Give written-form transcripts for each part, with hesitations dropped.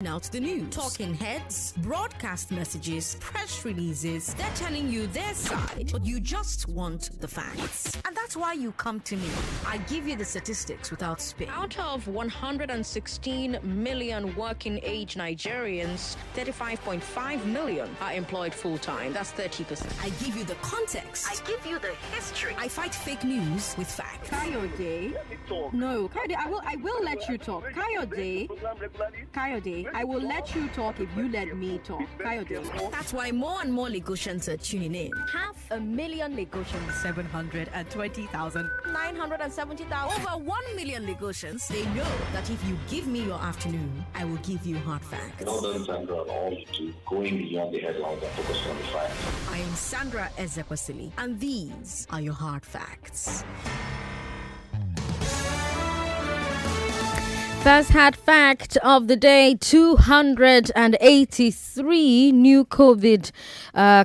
Out the news, talking heads, broadcast messages, press releases. They're telling you their side, but you just want the facts. And that's why you come to me. I give you the statistics without spin. Out of 116 million working age Nigerians, 35.5 million are employed full-time. That's 30%. I give you the context. I give you the history. I fight fake news with facts. Kayode. No, Kayode, I will let you talk. Kayode, I will let you talk if you let me talk. Kayode. That's why more and more Lagosians are tuning in. 500,000 Lagosians. 720,000. 970,000. Over 1 million Lagosians, they know that if you give me your afternoon, I will give you hard facts. Well done, Sandra, all to going beyond the headlines and focusing on the facts. I am Sandra Ezekwesili, and these are your hard facts. First hard fact of the day, 283 new COVID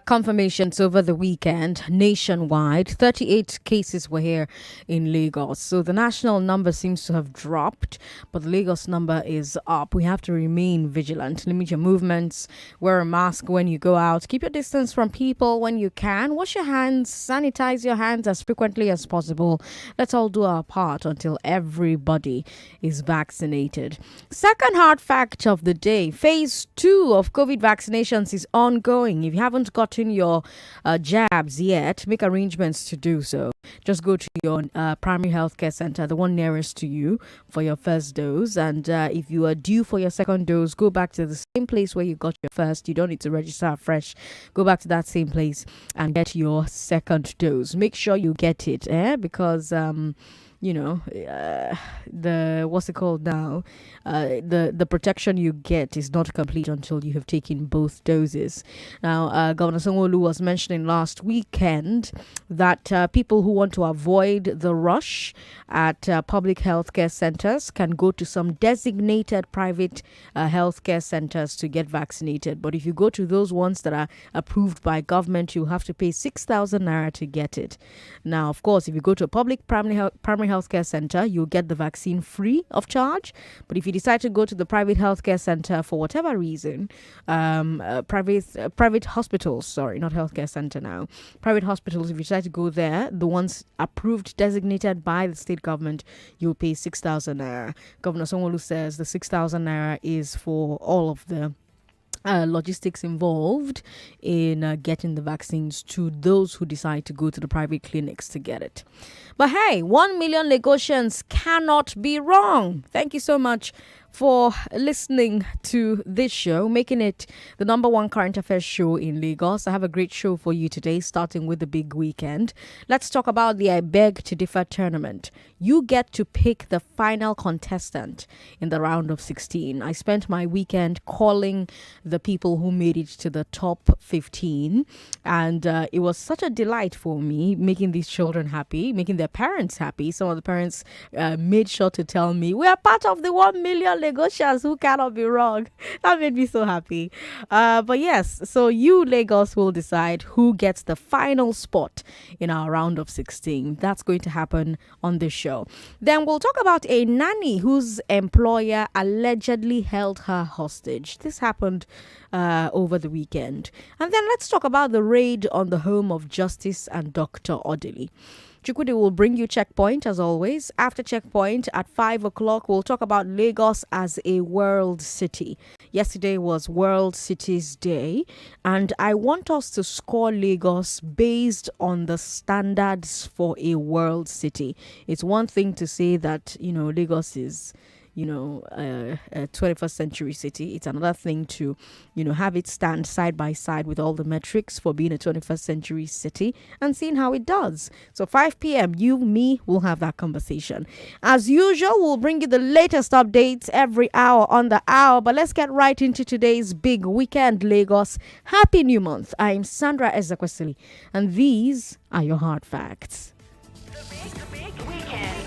confirmations over the weekend nationwide. 38 cases were here in Lagos. So the national number seems to have dropped, but the Lagos number is up. We have to remain vigilant. Limit your movements. Wear a mask when you go out. Keep your distance from people when you can. Wash your hands. Sanitize your hands as frequently as possible. Let's all do our part until everybody is vaccinated. Second hard fact of the day, phase 2 of COVID vaccinations is ongoing. If you haven't gotten your jabs yet, make arrangements to do so. Just go to your primary healthcare center, the one nearest to you, for your first dose. And if you are due for your second dose, go back to the same place where you got your first. You don't need to register afresh. Go back to that same place and get your second dose. Make sure you get it, because the what's it called now? The protection you get is not complete until you have taken both doses. Now, Governor Sanwo-Olu was mentioning last weekend that people who want to avoid the rush at public healthcare centers can go to some designated private healthcare centers to get vaccinated. But if you go to those ones that are approved by government, you have to pay 6,000 naira to get it. Now, of course, if you go to a public primary healthcare center, you'll get the vaccine free of charge. But if you decide to go to the private healthcare center for whatever reason, private hospitals, sorry, not healthcare center now, private hospitals, if you decide to go there, the ones approved, designated by the state government, you'll pay 6,000 naira. Governor Sanwo-Olu says the 6,000 naira is for all of the logistics involved in getting the vaccines to those who decide to go to the private clinics to get it. But hey, 1 million Lagosians cannot be wrong. Thank you so much for listening to this show, making it the number one current affairs show in Lagos. I have a great show for you today, starting with the big weekend. Let's talk about the I Beg to Differ tournament. You get to pick the final contestant in the round of 16. I spent my weekend calling the people who made it to the top 15, and it was such a delight for me, making these children happy, making their parents happy. Some of the parents made sure to tell me, we are part of the 1 million Lagosians who cannot be wrong. That made me so happy. But yes, so you, Lagos, will decide who gets the final spot in our round of 16. That's going to happen on this show. Then we'll talk about a nanny whose employer allegedly held her hostage. This happened over the weekend. And then let's talk about the raid on the home of Justice and Dr. Odili. Chukwudi will bring you Checkpoint as always. After Checkpoint at 5 o'clock, we'll talk about Lagos as a world city. Yesterday was World Cities Day, and I want us to score Lagos based on the standards for a world city. It's one thing to say that, Lagos is a 21st century city. It's another thing to, have it stand side by side with all the metrics for being a 21st century city and seeing how it does. So 5 p.m., me, will have that conversation. As usual, we'll bring you the latest updates every hour on the hour, but let's get right into today's big weekend, Lagos. Happy New Month. I'm Sandra Ezekwesili, and these are your hard facts. The big weekend.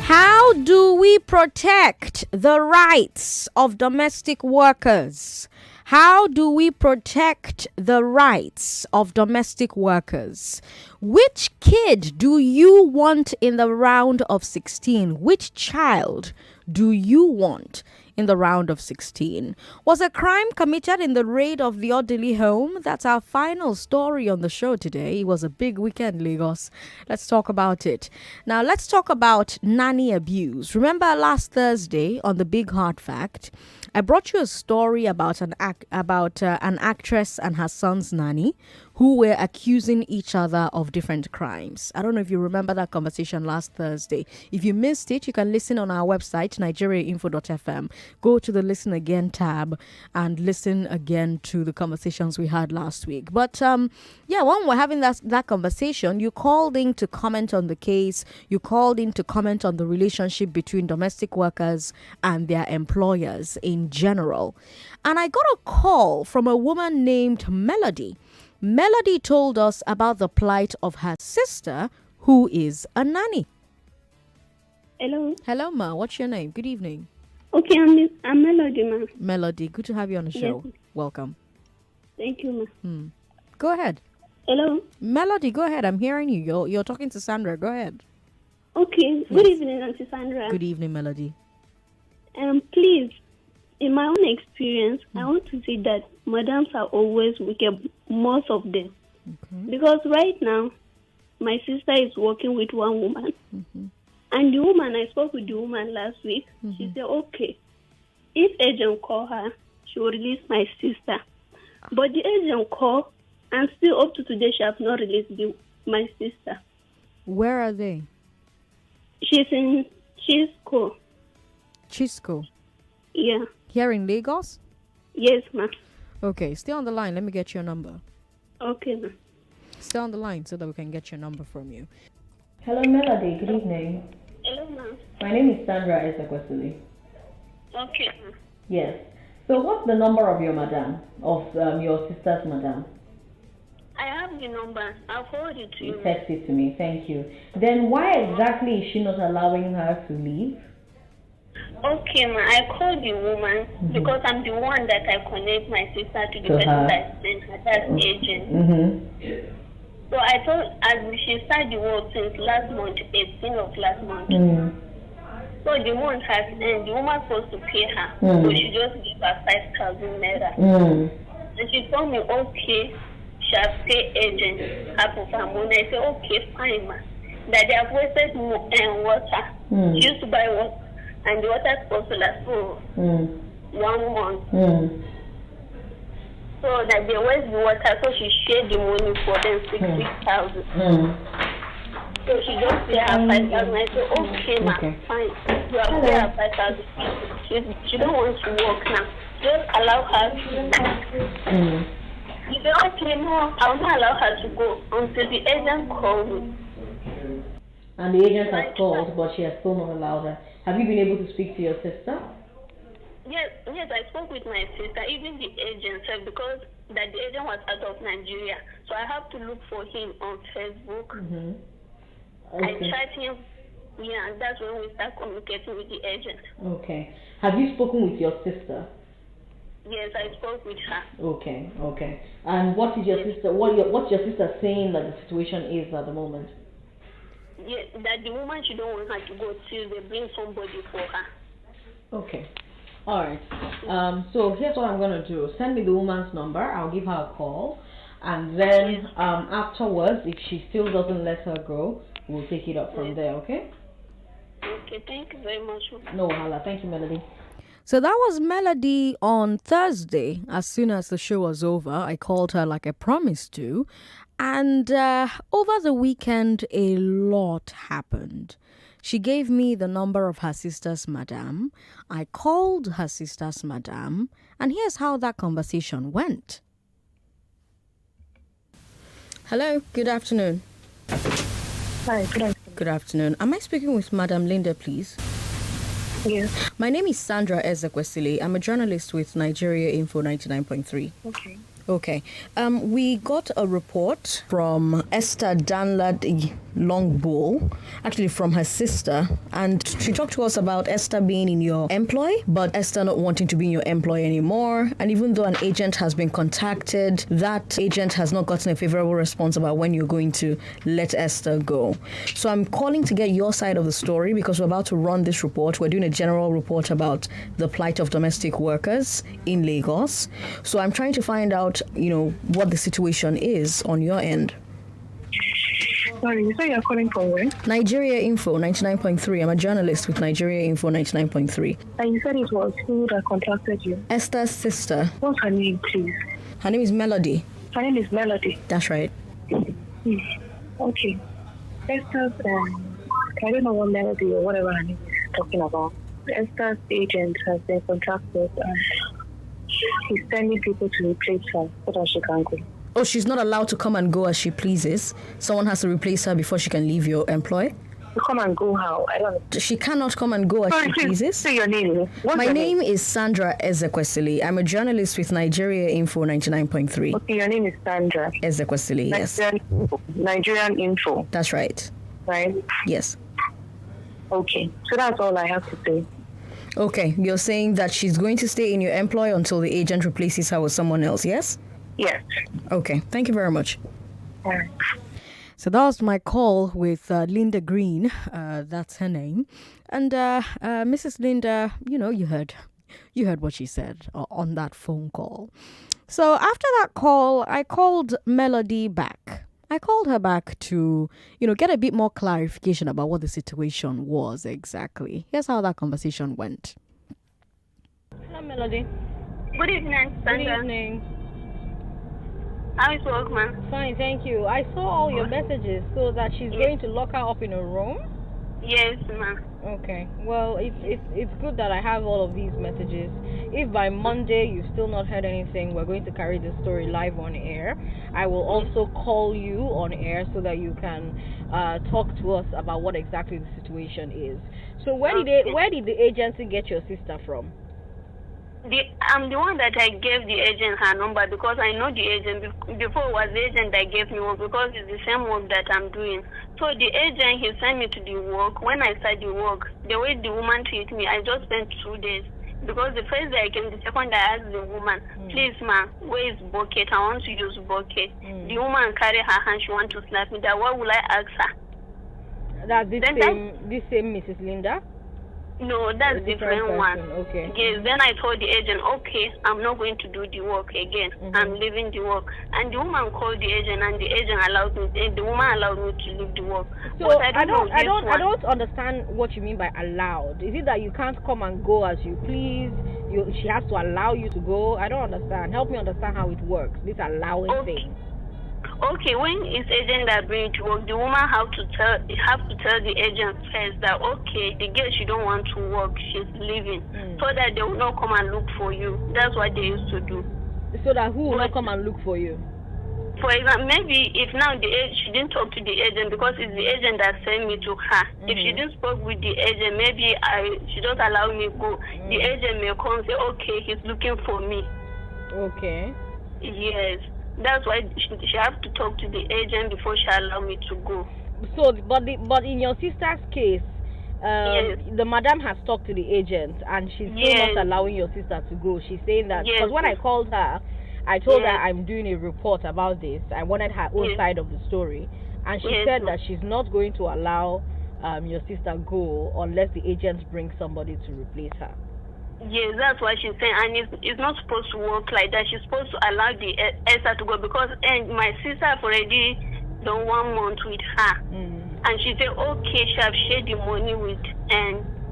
How do we protect the rights of domestic workers? How do we protect the rights of domestic workers? Which kid do you want in the round of 16? Which child do you want in the round of 16? Was a crime committed in the raid of the Odili home? That's our final story on the show today. It was a big weekend, Lagos. Let's talk about it. Now, let's talk about nanny abuse. Remember last Thursday on the Big Hard Fact, I brought you a story about an actress and her son's nanny who were accusing each other of different crimes. I don't know if you remember that conversation last Thursday. If you missed it, you can listen on our website, nigeriainfo.fm. Go to the Listen Again tab and listen again to the conversations we had last week. But when we're having that conversation, you called in to comment on the case. You called in to comment on the relationship between domestic workers and their employers in general. And I got a call from a woman named Melody. Melody told us about the plight of her sister, who is a nanny. Hello. Hello, ma. What's your name? Good evening. Okay, I'm Melody, ma. Melody, good to have you on the show. Yes. Welcome. Thank you, ma. Go ahead. Hello. Melody, go ahead. I'm hearing you. You're talking to Sandra. Go ahead. Okay. Good evening, Auntie Sandra. Good evening, Melody. Please, in my own experience, I want to say that madams are always wicked, most of them. Okay. Because right now, my sister is working with one woman. And the woman, I spoke with the woman last week. She said, okay, if agent call her, she will release my sister. But the agent call, and still up to today, she has not released my sister. Where are they? She's in Chisco. Chisco. Yeah. Here in Lagos? Yes, ma'am. Okay, stay on the line. Let me get your number. Okay, ma'am. Stay on the line so that we can get your number from you. Hello, Melody. Good evening. Hello, ma'am. My name is Sandra Ezekwesili. Okay, ma'am. Yes. So, what's the number of your madam, of your sister's madam? I have the number. I'll forward it to you. Text it to me. Thank you. Then, why exactly is she not allowing her to leave? Okay, ma. I called the woman because I'm the one that I connect my sister to the person that sent her. That's agent. So I thought as she started the work since last month, 18th of last month. So the month has ended. The woman supposed to pay her. So she just gave her 5,000 naira. And she told me, okay, she has paid agent half of her money. I said, okay, fine, ma. That they have wasted water. She used to buy water. And the water is supposed to last for 1 month. So that they waste the water, so she shared the money for them 60,000. So she just paid her 5,000. I said, okay, ma, fine. You have paid her 5,000. She don't want to work now. Just allow her to go. She said, okay, no, I will not allow her to go until the agent calls me. And the agent has called, but she has still not allowed her. Have you been able to speak to your sister? Yes, I spoke with my sister, even the agent said, because that the agent was out of Nigeria. So I have to look for him on Facebook. I tried him, and that's when we start communicating with the agent. Okay. Have you spoken with your sister? Yes, I spoke with her. Okay. And what is your sister? What's your sister saying that the situation is at the moment? Yes, that the woman, she don't want her to go till they bring somebody for her. Okay. All right. So here's what I'm gonna do. Send me the woman's number. I'll give her a call, and then afterwards, if she still doesn't let her go, we'll take it up from there. Okay? Okay. Thank you very much. No, Hala. Thank you, Melody. So that was Melody on Thursday. As soon as the show was over, I called her like I promised to. And over the weekend, a lot happened. She gave me the number of her sister's madam. I called her sister's madam. And here's how that conversation went. Hello, good afternoon. Hi, good afternoon. Good afternoon. Am I speaking with Madam Linda, please? Yes. My name is Sandra Ezekwesili. I'm a journalist with Nigeria Info 99.3. Okay. Okay. We got a report from Esther Danladi Longbull, actually from her sister, and she talked to us about Esther being in your employ, but Esther not wanting to be in your employ anymore. And even though an agent has been contacted, that agent has not gotten a favorable response about when you're going to let Esther go. So I'm calling to get your side of the story because we're about to run this report. We're doing a general report about the plight of domestic workers in Lagos. So I'm trying to find out, what the situation is on your end. Sorry, you say you're calling from where? Nigeria Info 99.3. I'm a journalist with Nigeria Info 99.3. And you said it was who that contacted you? Esther's sister. What's her name, please? Her name is Melody. Her name is Melody. That's right. Okay. Esther's, I don't know what Melody or whatever her name is talking about. Esther's agent has been contacted and he's sending people to replace her so that she can go. Oh, she's not allowed to come and go as she pleases. Someone has to replace her before she can leave your employ. To come and go how? I don't know. She cannot come and go as she pleases. Say your name. My name is Sandra Ezekwesili. I'm a journalist with Nigeria Info 99.3. Okay, your name is Sandra Ezekwesili, yes. Nigerian Info. That's right. Right? Yes. Okay, so that's all I have to say. Okay, you're saying that she's going to stay in your employ until the agent replaces her with someone else, yes? Yes. Okay, thank you very much. All right. So that was my call with Linda Green. That's her name. And Mrs. Linda, you heard what she said on that phone call. So after that call, I called Melody back. I called her back to, get a bit more clarification about what the situation was exactly. Here's how that conversation went. Hello, Melody. Good evening, Sandra. Good evening. How is work, man? Fine, thank you. I saw all your messages, so that she's going to lock her up in a room? Yes, ma'am. Okay. Well, it's good that I have all of these messages. If by Monday you've still not heard anything, we're going to carry this story live on air. I will also call you on air so that you can talk to us about what exactly the situation is. So where did the agency get your sister from? I'm the one that I gave the agent her number because I know the agent. Before it was the agent that gave me work because it's the same work that I'm doing. So the agent, he sent me to the work. When I started the work, the way the woman treated me, I just spent 2 days. Because the first day I came, the second day I asked the woman, please ma, where is bucket? I want to use bucket. The woman carry her hand, she want to slap me. That what will I ask her? That's this same Mrs. Linda? No, that's different one. Okay. Yes, then I told the agent, okay, I'm not going to do the work again. I'm leaving the work. And the woman called the agent, and the agent allowed me. The woman allowed me to leave the work. So I don't understand what you mean by allowed. Is it that you can't come and go as you please? She has to allow you to go. I don't understand. Help me understand how it works. This allowing thing. Okay, when it's agent that bring to work, the woman have to tell the agent first that okay, the girl she don't want to work, she's leaving, so that they will not come and look for you. That's what they used to do. So that who will not come and look for you? For example, maybe if now she didn't talk to the agent because it's the agent that sent me to her. If she didn't spoke with the agent, maybe she don't allow me go. The agent may come and say, okay, he's looking for me. Okay. Yes. That's why she have to talk to the agent before she allow me to go. So, but in your sister's case, the madam has talked to the agent and she's still not allowing your sister to go. She's saying that because when I called her, I told her I'm doing a report about this. I wanted her own side of the story, and she said that she's not going to allow your sister go unless the agent brings somebody to replace her. Yes, that's what she's saying, and it's not supposed to work like that. She's supposed to allow the Esther to go because my sister have already done 1 month with her, and she said okay, she have shared the money with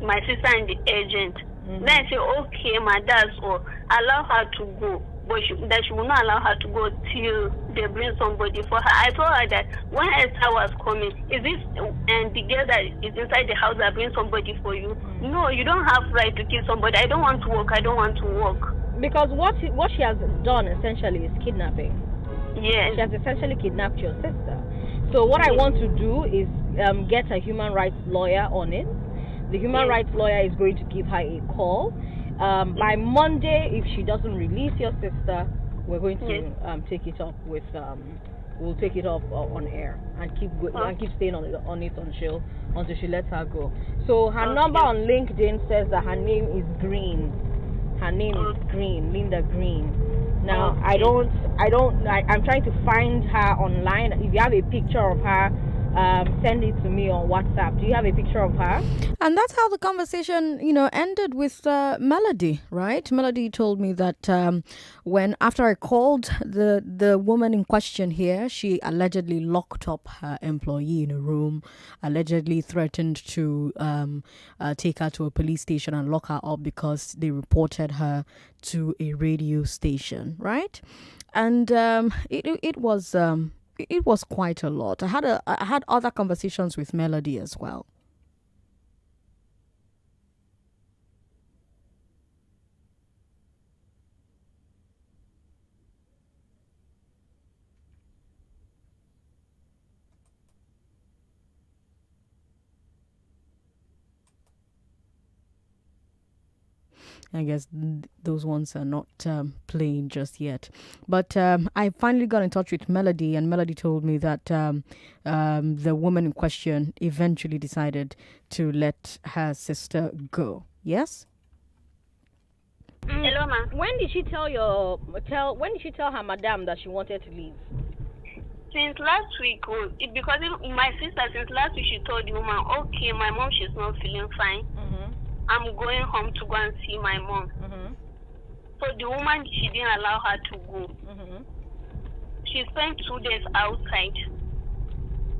my sister and the agent. Then I say okay, my dad's all allow her to go, but she will not allow her to go till they bring somebody for her. I told her that when Esther was coming, is this the girl that is inside the house that brings somebody for you? No, you don't have right to kill somebody. I don't want to work. I don't want to work. Because what she has done essentially is kidnapping. Yes. She has essentially kidnapped your sister. So what I want to do is get a human rights lawyer on it. The human rights lawyer is going to give her a call. By Monday, if she doesn't release your sister, we're going to Yes. take it up with we'll take it up on air and keep and keep staying on it until she lets her go. So her number on LinkedIn says that her name is Green. Her name is Green, Linda Green. Now I'm trying to find her online. If you have a picture of her, send it to me on WhatsApp. Do you have a picture of her? And that's how the conversation, ended with Melody, right? Melody told me that when after I called the woman in question here, she allegedly locked up her employee in a room, allegedly threatened to take her to a police station and lock her up because they reported her to a radio station, right? And it was quite a lot. I had other conversations with Melody as well. I guess those ones are not playing just yet. But I finally got in touch with Melody, and Melody told me that the woman in question eventually decided to let her sister go. Yes? Hello, ma'am. When did she tell her madam that she wanted to leave? Since last week, because my sister, since last week, she told the woman, okay, my mom, she's not feeling fine. I'm going home to go and see my mom. So the woman, she didn't allow her to go. She spent 2 days outside.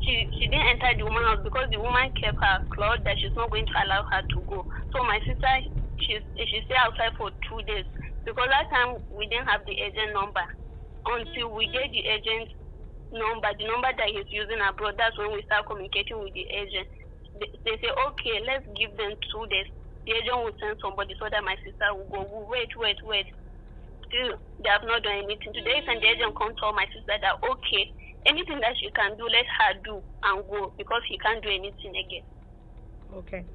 She didn't enter the woman's house because the woman kept her clothes that she's not going to allow her to go. So my sister, she stayed outside for 2 days because that time we didn't have the agent number. Until we get the agent number, the number that he's using abroad, that's when we start communicating with the agent. They say, okay, let's give them 2 days. The agent will send somebody so that my sister will go. We'll wait. Still, they have not done anything. Today, and the agent come tell my sister that, okay, anything that she can do, let her do and go because he can't do anything again. Okay.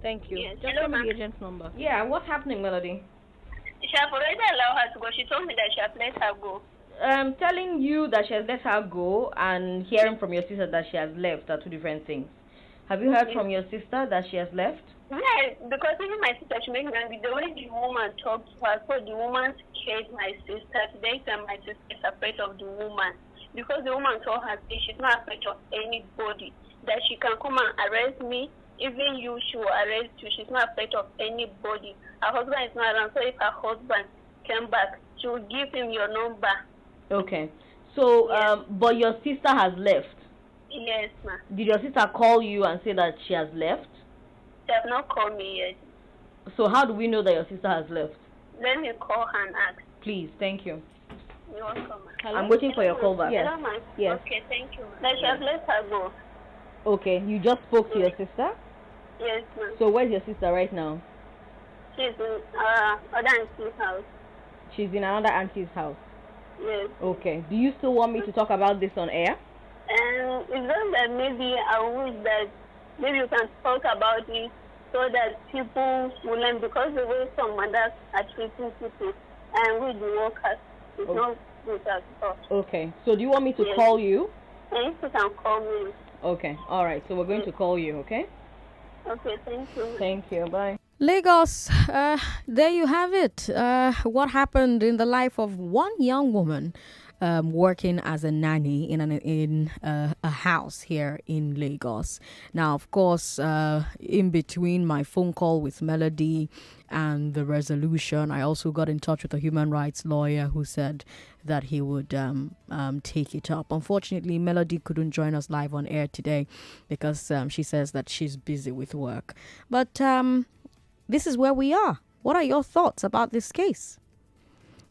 Thank you. Yes. Just Hello, tell me ma'am. the agent's number. Yeah, what's happening, Melody? She have already allowed her to go. She told me that she have let her go. Telling you that she has let her go and hearing from your sister that she has left are two different things. Have you heard from your sister that she has left? Yeah, because even my sister, she makes me angry. The way the woman talked to her, so the woman scared my sister. Today, my sister is afraid of the woman. Because the woman told her that she's not afraid of anybody. That she can come and arrest me. Even you, she will arrest you. She's not afraid of anybody. Her husband is not around, so if her husband came back, she will give him your number. Okay. So, Yes. but your sister has left. Yes, ma'am. Did your sister call you and say that she has left? She have not called me yet. So how do we know that your sister has left? Let me call her and ask. Please, thank you. You're welcome, ma'am. I'm waiting for your call back. Hello, ma'am. Yes. Okay, thank you. That she have let her go. Okay, you just spoke to your sister? Yes, ma'am. So where's your sister right now? She's in other auntie's house. She's in another auntie's house. Yes. Okay. Do you still want me to talk about this on air? And it's just that maybe I wish that maybe you can talk about it so that people will learn, because the way some mothers are treating people and with the workers, it's not good at all. Okay. So do you want me to Yes. call you? And if you can call me. Okay. All right. So we're going to call you, okay? Okay, thank you. Thank you. Bye. Lagos, there you have it. What happened in the life of one young woman working as a nanny in a house here in Lagos. Now, of course, in between my phone call with Melody and the resolution, I also got in touch with a human rights lawyer who said that he would take it up. Unfortunately, Melody couldn't join us live on air today because she says that she's busy with work. But this is where we are. What are your thoughts about this case?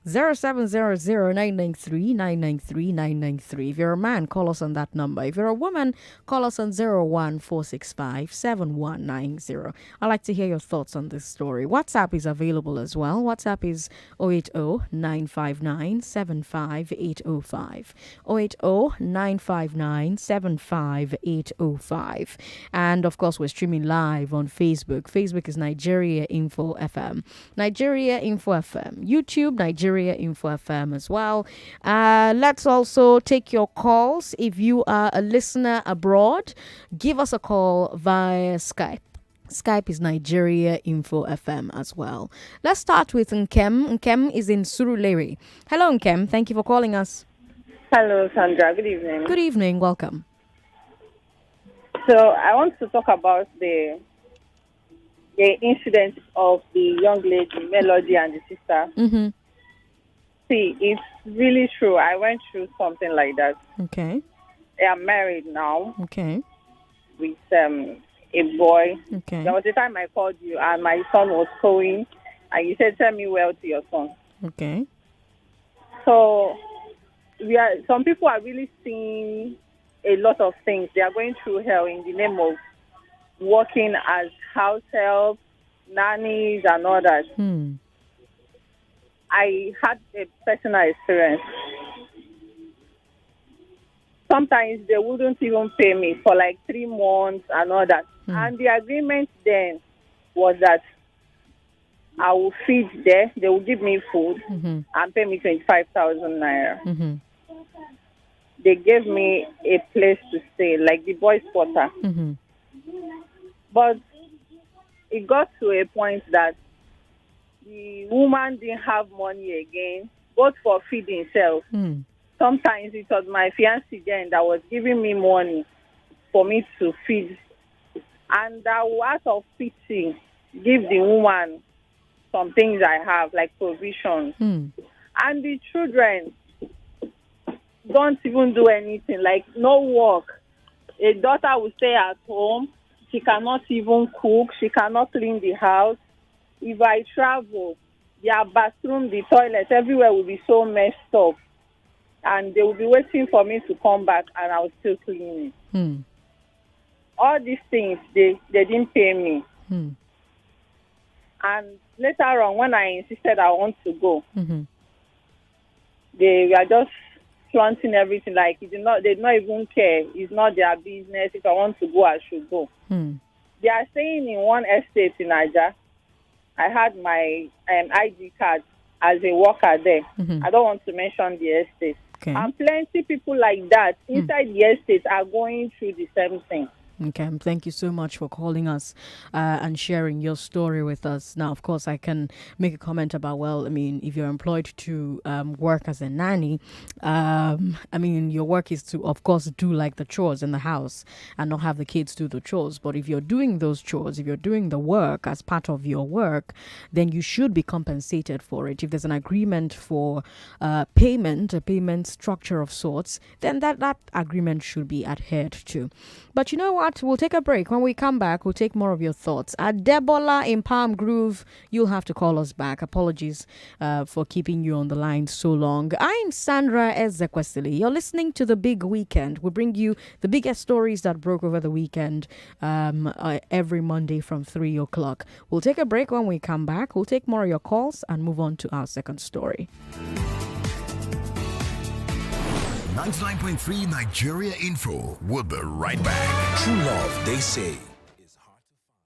0700-993-993-993. If you're a man, call us on that number. If you're a woman, call us on 01465-7190. I'd like to hear your thoughts on this story. WhatsApp is available as well. WhatsApp is 080-959-75805. 080-959-75805. And of course, we're streaming live on Facebook. Facebook is Nigeria Info FM. Nigeria Info FM. YouTube, Nigeria Nigeria Info FM as well. Let's also take your calls. If you are a listener abroad, give us a call via Skype. Skype is Nigeria Info FM as well. Let's start with Nkem. Nkem is in Surulere. Hello, Nkem. Thank you for calling us. Hello, Sandra. Good evening. Good evening. Welcome. So I want to talk about the incident of the young lady, Melody, and the sister. Mm-hmm. See, it's really true. I went through something like that. Okay. I am married now. Okay. With a boy. Okay. There was a time I called you and my son was calling and you said, "Tell me well to your son." Okay. So some people are really seeing a lot of things. They are going through hell in the name of working as house help, nannies, and others. I had a personal experience. Sometimes they wouldn't even pay me for like 3 months and all that. And the agreement then was that I will feed there, they will give me food and pay me 25,000 naira. They gave me a place to stay, like the boys' quarter. But it got to a point that the woman didn't have money again, both for feeding herself. Sometimes it was my fiancé then that was giving me money for me to feed. And I will, out of pity, give the woman some things I have, like provisions. And the children don't even do anything, like no work. A daughter will stay at home. She cannot even cook. She cannot clean the house. If I travel, their bathroom, the toilet, everywhere will be so messed up. And they will be waiting for me to come back and I will still clean it. All these things, they didn't pay me. And later on, when I insisted I want to go, they were just flaunting everything. Like, they did not even care. It's not their business. If I want to go, I should go. They are staying in one estate in Niger. I had my ID card as a worker there. I don't want to mention the estate. Okay. And plenty people like that inside the estate are going through the same thing. Okay, thank you so much for calling us and sharing your story with us. Now, of course, I can make a comment about, well, I mean, if you're employed to work as a nanny, I mean, your work is to, of course, do like the chores in the house and not have the kids do the chores. But if you're doing those chores, if you're doing the work as part of your work, then you should be compensated for it. If there's an agreement for payment, a payment structure of sorts, then that agreement should be adhered to. But you know what? We'll take a break. When we come back, we'll take more of your thoughts. Debola in Palm Grove, you'll have to call us back. Apologies for keeping you on the line so long. I'm Sandra Ezekwesili. You're listening to The Big Weekend. We bring you the biggest stories that broke over the weekend every Monday from 3 o'clock. We'll take a break. When we come back, we'll take more of your calls and move on to our second story. 99.3 Nigeria Info. We'll be right back. True love, they say, is hard to find.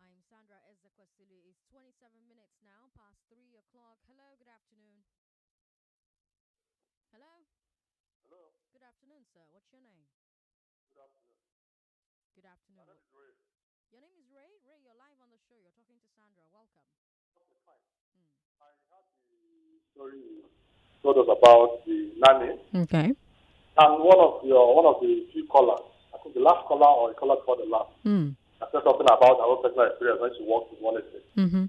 I'm Sandra Ezekwesili. It's 27 minutes now past 3 o'clock. Hello, good afternoon. Hello? Hello. Good afternoon, sir. What's your name? Good afternoon. Good afternoon. My name is Ray. Your name is Ray? Ray, you're live on the show. You're talking to Sandra. Welcome. Okay, fine. I heard the story you told us about the nanny. Okay. And one of the few callers, I think the last caller or the caller before the last, I said something about our own personal experience when she worked in one estate. You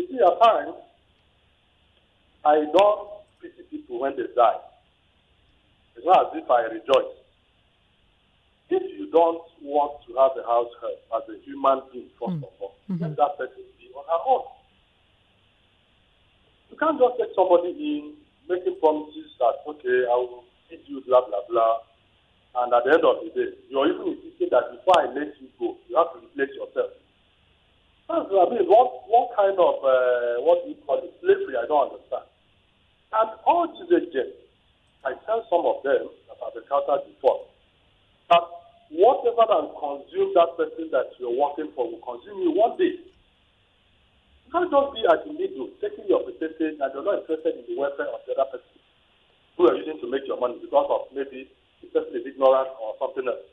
see, at times, I don't pity people when they die. It's not as if I rejoice. If you don't want to have a house help as a human being, first of all, let that person be on her own. You can't just take somebody in, making promises that, okay, I will feed you, blah, blah, blah. And at the end of the day, you're even insisting that before I let you go, you have to replace yourself. I mean, what kind of, what do you call it, slavery? I don't understand. And all these agents, I tell some of them that I've encountered before, that whatever that consume that person that you're working for will consume you one day. You can't just be at the middle, taking your percentage, and you're not interested in the welfare of the other person who are using to make your money because of maybe the person is ignorant or something else.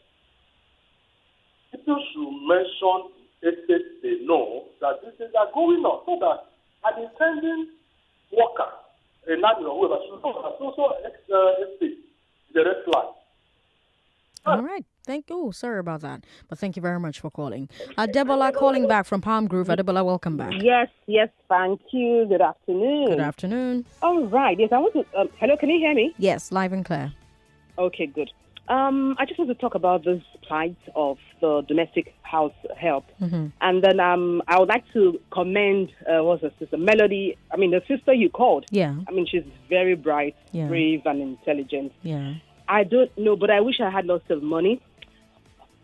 People should mention the estates they know that these things are going on so that an intending worker, a nanny or whoever, should know that estate is a red flag. All right. Thank you. Sorry about that. But thank you very much for calling. Adebola calling back from Palm Grove. Adebola, welcome back. Yes, thank you. Good afternoon. Good afternoon. All right. Yes, I want to... hello, can you hear me? Yes, live and clear. Okay, good. I just want to talk about this plight of the domestic house help. Mm-hmm. And then I would like to commend, what's her sister, Melody. I mean, the sister you called. Yeah. I mean, she's very bright, brave, and intelligent. Yeah. I don't know, but I wish I had lots of money.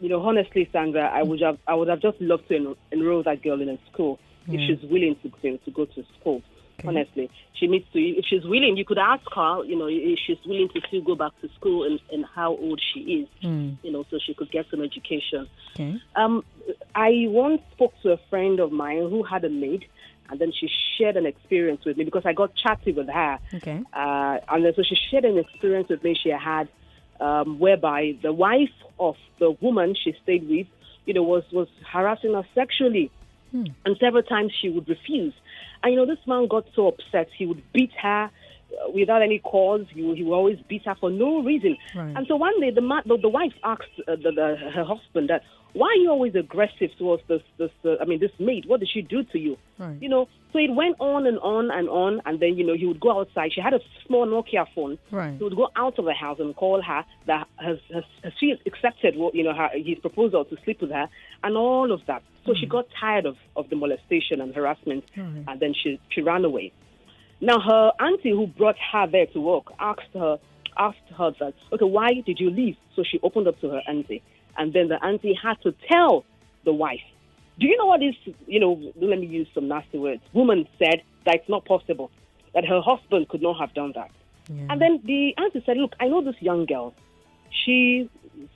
You know, honestly, Sandra, I would have just loved to enroll that girl in a school if she's willing to go to school. Okay. Honestly, she needs to. If she's willing, you could ask her. You know, if she's willing to still go back to school and how old she is. You know, so she could get some education. Okay. I once spoke to a friend of mine who had a maid, and then she shared an experience with me because I got chatty with her. Okay. And then so she shared an experience with me she had, whereby the wife of the woman she stayed with, you know, was harassing her sexually, and several times she would refuse. And, you know, this man got so upset, he would beat her without any cause. He would always beat her for no reason. Right. And so one day, the wife asked her husband that, why are you always aggressive towards this maid? What did she do to you? Right. You know, so it went on and on and on. And then, you know, he would go outside. She had a small Nokia phone. Right. He would go out of the house and call her that has she accepted, you know, his proposal to sleep with her and all of that. So she got tired of the molestation and harassment, and then she ran away. Now, her auntie who brought her there to work asked her that, okay, why did you leave? So she opened up to her auntie. And then the auntie had to tell the wife. Do you know what is, you know, let me use some nasty words. Woman said that it's not possible, that her husband could not have done that. Yeah. And then the auntie said, look, I know this young girl. She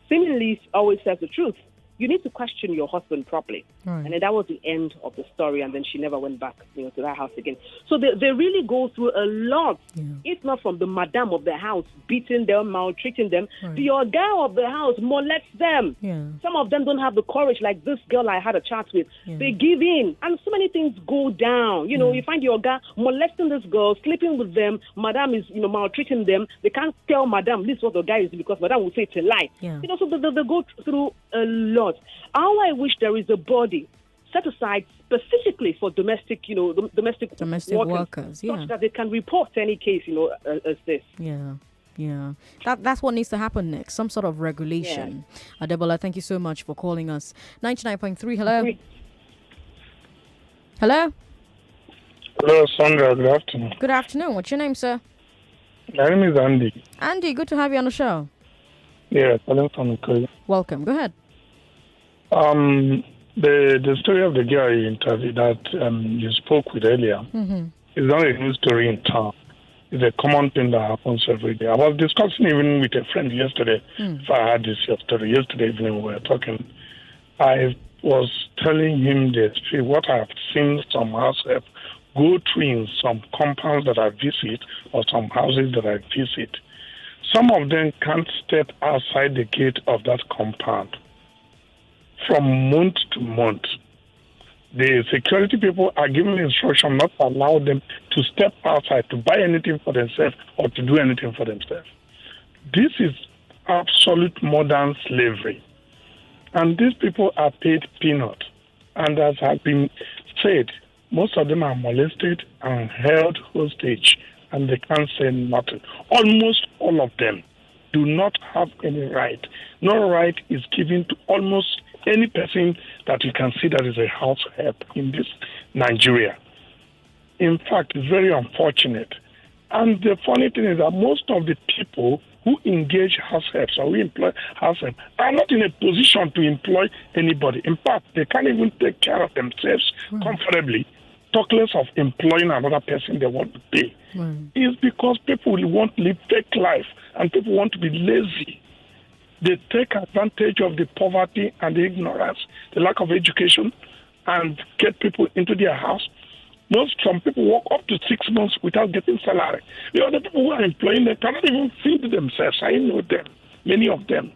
seemingly always says the truth. You need to question your husband properly. Right. And then that was the end of the story. And then she never went back, you know, to that house again. So they really go through a lot. Yeah. It's not from the madam of the house beating them, maltreating them. Right. The girl of the house molests them. Yeah. Some of them don't have the courage, like this girl I had a chat with. Yeah. They give in. And so many things go down. You know, you find your guy molesting this girl, sleeping with them. Madam is, you know, maltreating them. They can't tell madam this is what the guy is because madam will say it's a lie. Yeah. You know, so they go through a lot. How I wish there is a body set aside specifically for domestic, you know, domestic workers, such that they can report any case, you know, as this. Yeah. That's what needs to happen next. Some sort of regulation. Yeah. Adebola, thank you so much for calling us. 99.3, hello. Hello? Hello, Sandra. Good afternoon. Good afternoon. What's your name, sir? My name is Andy. Andy, good to have you on the show. Yeah, calling from Ikoyi. Welcome. Go ahead. The story of the girl you interviewed that you spoke with earlier is not a new story in town. It's a common thing that happens every day. I was discussing even with a friend yesterday. If I had this story yesterday evening, we were talking. I was telling him that what I have seen some house help go through in some compounds that I visit or some houses that I visit. Some of them can't step outside the gate of that compound. From month to month, the security people are given instruction not to allow them to step outside to buy anything for themselves or to do anything for themselves. This is absolute modern slavery. And these people are paid peanuts. And as has been said, most of them are molested and held hostage, and they can't say nothing. Almost all of them do not have any right. No right is given to almost any person that you can see that is a house help in this Nigeria. in fact, is very unfortunate. And the funny thing is that most of the people who engage house helps or who employ house help are not in a position to employ anybody. In fact, they can't even take care of themselves comfortably, talk less of employing another person they want to pay. It's because people want to live fake life and people want to be lazy. They take advantage of the poverty and the ignorance, the lack of education, and get people into their house. Some people work up to 6 months without getting salary. The other people who are employing them cannot even feed themselves. I know them, many of them.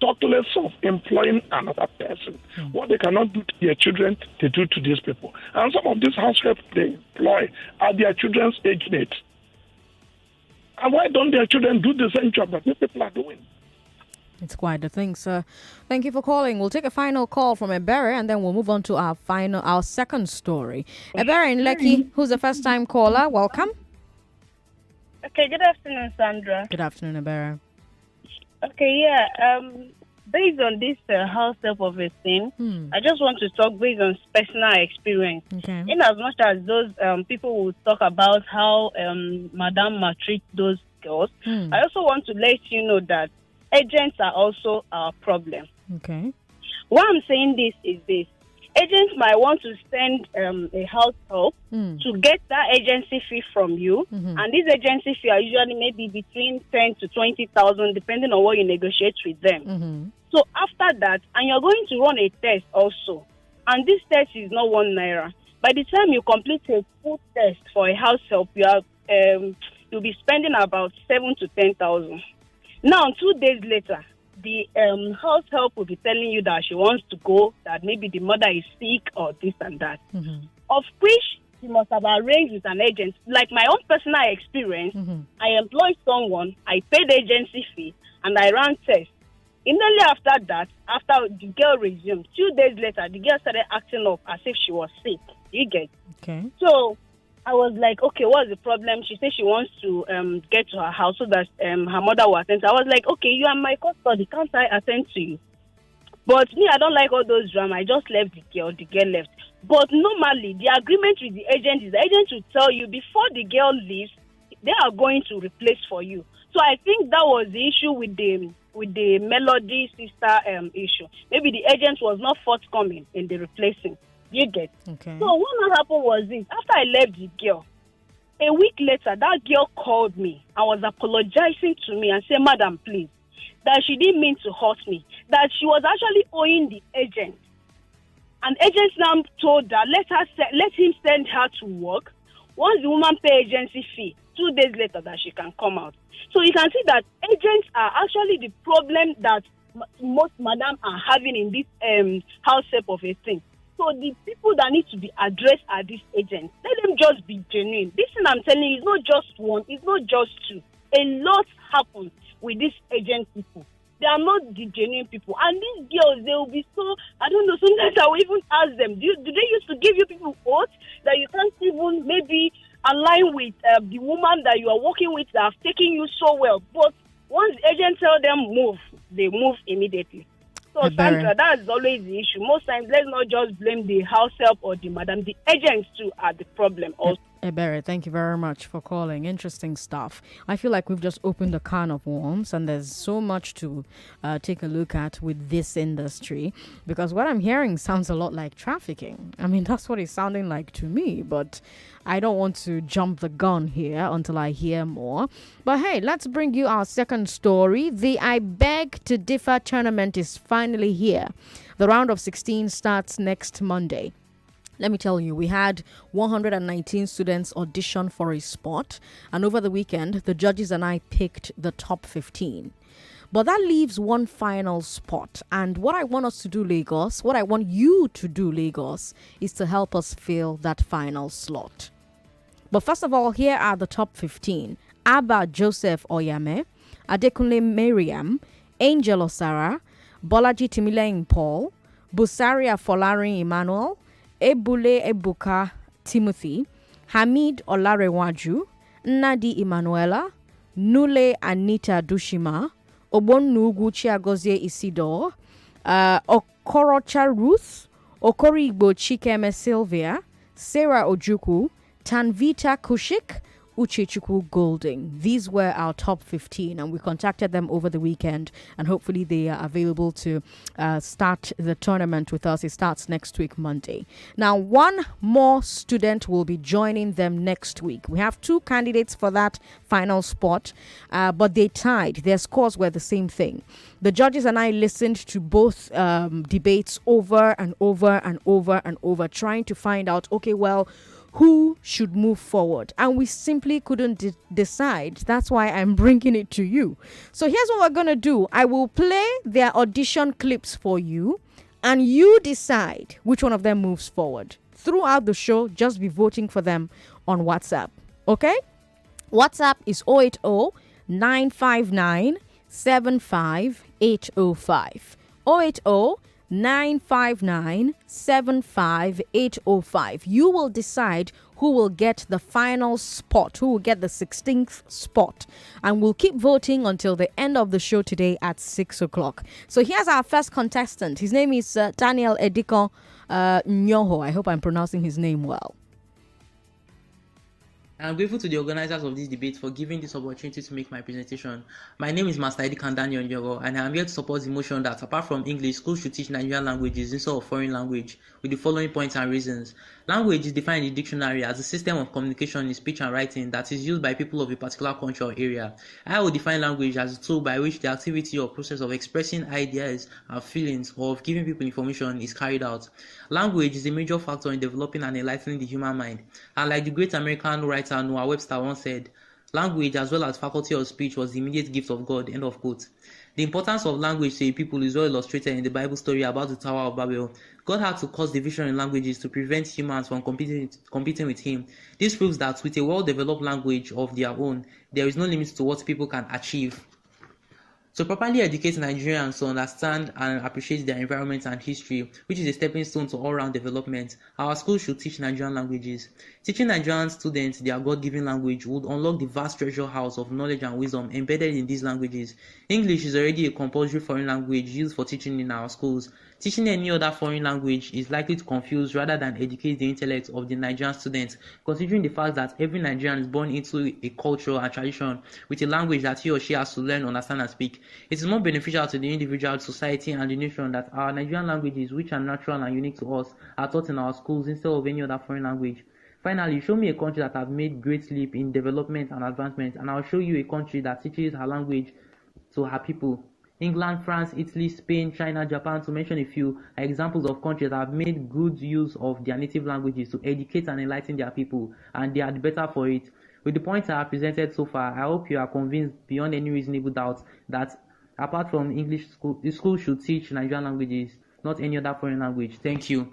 Talk less of employing another person. What they cannot do to their children, they do to these people. And some of these house help they employ are their children's age mates. And why don't their children do the same job that these people are doing? It's quite the thing, sir. Thank you for calling. We'll take a final call from Ebere and then we'll move on to our second story. Ebere in Lekki, who's a first-time caller, welcome. Okay, good afternoon, Sandra. Good afternoon, Ebere. Okay, based on this house help of a thing, I just want to talk based on personal experience. Okay. In as much as those people will talk about how Madam maltreats those girls, I also want to let you know that agents are also our problem. Okay. Why I'm saying this is this. Agents might want to send a house help to get that agency fee from you. And this agency fee are usually maybe between 10 to 20,000 depending on what you negotiate with them. So after that, and you're going to run a test also. And this test is not ₦1. By the time you complete a full test for a house help, you'll be spending about 7 to 10,000. Now, 2 days later, the house help will be telling you that she wants to go, that maybe the mother is sick or this and that. Of which she must have arranged with an agent. Like my own personal experience, I employed someone, I paid the agency fee, and I ran tests. Immediately after that, after the girl resumed, 2 days later, the girl started acting up as if she was sick. You get? Okay. So I was like, okay, what's the problem? She said she wants to get to her house so that her mother will attend to her. I was like, okay, you are my custody. Can't I attend to you? But me, I don't like all those drama. I just left the girl left. But normally, the agreement with the agent is the agent will tell you before the girl leaves, they are going to replace for you. So I think that was the issue with the Melody sister issue. Maybe the agent was not forthcoming in the replacing. You get? Okay. So what happened was this. After I left the girl, a week later, that girl called me and was apologizing to me and said, Madam, please, that she didn't mean to hurt me, that she was actually owing the agent. And agent now told her, let him send her to work. Once the woman pay agency fee, 2 days later that she can come out. So you can see that agents are actually the problem that most madam are having in this house help of a thing. So the people that need to be addressed are these agents. Let them just be genuine. This thing I'm telling you is not just one, it's not just two. A lot happens with these agent people. They are not the genuine people. And these girls, they will be so, I don't know, sometimes I will even ask them, do they used to give you people oath that you can't even maybe align with the woman that you are working with that have taken you so well? But once the agent tell them move, they move immediately. So, Sandra, that's always the issue. Most times, let's not just blame the house help or the madam. The agents, too, are the problem also. Ebere, thank you very much for calling. Interesting stuff. I feel like we've just opened a can of worms and there's so much to take a look at with this industry, because what I'm hearing sounds a lot like trafficking. I mean, that's what it's sounding like to me, but I don't want to jump the gun here until I hear more. But hey, let's bring you our second story. The I Beg to Differ tournament is finally here. The round of 16 starts next Monday. Let me tell you, we had 119 students audition for a spot, and over the weekend, the judges and I picked the top 15. But that leaves one final spot, and what I want us to do, Lagos, what I want you to do, Lagos, is to help us fill that final slot. But first of all, here are the top 15. Abba Joseph Oyame, Adekunle Mariam, Angel Osara, Bolaji Timileyin Paul, Busaria Folarin Emmanuel, Ebule Ebuka Timothy, Hamid Olarewaju, Nadi Emanuela, Nule Anita Dushima, Obonnugu Chiagozie Isidore, Okorocha Ruth, Okorigbo Chikeme Sylvia, Sarah Ojuku, Tanvita Kushik, Uchechukwu Golding. These were our top 15, and we contacted them over the weekend, and hopefully they are available to start the tournament with us. It starts next week, Monday. Now, one more student will be joining them next week. We have 2 candidates for that final spot, but they tied. Their scores were the same thing. The judges and I listened to both debates over and over and over and over, trying to find out, okay, well, who should move forward, and we simply couldn't decide. That's why I'm bringing it to you. So here's what we're gonna do. I will play their audition clips for you, and you decide which one of them moves forward. Throughout the show, just be voting for them on WhatsApp. Okay? WhatsApp is 080 959 75805. 080 959 75805. You will decide who will get the final spot, who will get the 16th spot, and we'll keep voting until the end of the show today at 6 o'clock. So here's our first contestant. His name is Daniel Ediko Nyoho. I hope I'm pronouncing his name well. I'm grateful to the organizers of this debate for giving this opportunity to make my presentation. My name is Master Eddie Kandani Onyogo, and I am here to support the motion that apart from English, schools should teach Nigerian languages instead of foreign language, with the following points and reasons. Language is defined in the dictionary as a system of communication in speech and writing that is used by people of a particular country or area. I will define language as a tool by which the activity or process of expressing ideas and feelings or of giving people information is carried out. Language is a major factor in developing and enlightening the human mind. And like the great American writer Noah Webster once said, language as well as faculty of speech was the immediate gift of God, end of quote. The importance of language to a people is well illustrated in the Bible story about the Tower of Babel. God had to cause division in languages to prevent humans from competing with him. This proves that with a well-developed language of their own, there is no limit to what people can achieve. To properly educate Nigerians to understand and appreciate their environment and history, which is a stepping stone to all-round development, our schools should teach Nigerian languages. Teaching Nigerian students their God-given language would unlock the vast treasure house of knowledge and wisdom embedded in these languages. English is already a compulsory foreign language used for teaching in our schools. Teaching any other foreign language is likely to confuse rather than educate the intellect of the Nigerian students, considering the fact that every Nigerian is born into a culture and tradition with a language that he or she has to learn, understand, and speak. It is more beneficial to the individual, society, and the nation that our Nigerian languages, which are natural and unique to us, are taught in our schools instead of any other foreign language. Finally, show me a country that has made great leap in development and advancement, and I'll show you a country that teaches her language to her people. England, France, Italy, Spain, China, Japan, to mention a few, are examples of countries that have made good use of their native languages to educate and enlighten their people, and they are the better for it. With the points I have presented so far, I hope you are convinced beyond any reasonable doubt that apart from English, the school should teach Nigerian languages, not any other foreign language. Thank you.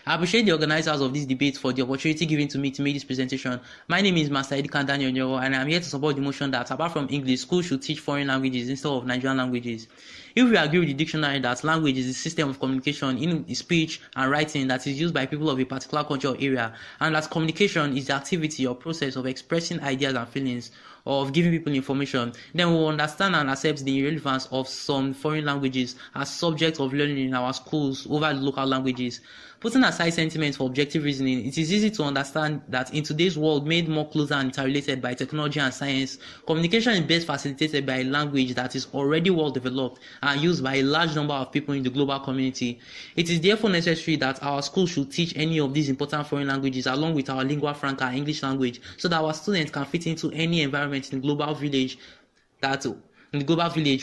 I appreciate the organizers of this debate for the opportunity given to me to make this presentation. My name is Master Eddie Kandani Onyogo, and I am here to support the motion that apart from English, schools should teach foreign languages instead of Nigerian languages. If we agree with the dictionary that language is a system of communication in speech and writing that is used by people of a particular culture or area, and that communication is the activity or process of expressing ideas and feelings, or of giving people information, then we will understand and accept the irrelevance of some foreign languages as subjects of learning in our schools over the local languages. Putting aside sentiments for objective reasoning, it is easy to understand that in today's world made more closer and interrelated by technology and science, communication is best facilitated by a language that is already well developed and used by a large number of people in the global community. It is therefore necessary that our schools should teach any of these important foreign languages along with our lingua franca English language, so that our students can fit into any environment in the global village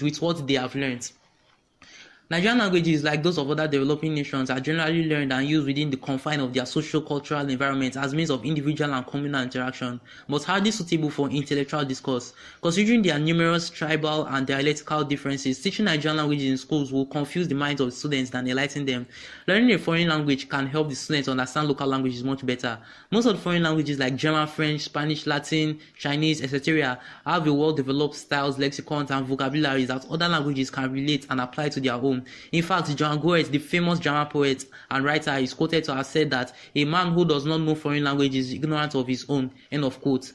with what they have learned. Nigerian languages, like those of other developing nations, are generally learned and used within the confine of their socio-cultural environment as means of individual and communal interaction, but hardly suitable for intellectual discourse. Considering their numerous tribal and dialectical differences, teaching Nigerian languages in schools will confuse the minds of the students than enlighten them. Learning a foreign language can help the students understand local languages much better. Most of the foreign languages like German, French, Spanish, Latin, Chinese, etc. have a well-developed styles, lexicons, and vocabularies that other languages can relate and apply to their own. In fact, Johann Goethe, the famous German poet and writer, is quoted to have said that a man who does not know foreign language is ignorant of his own, end of quote.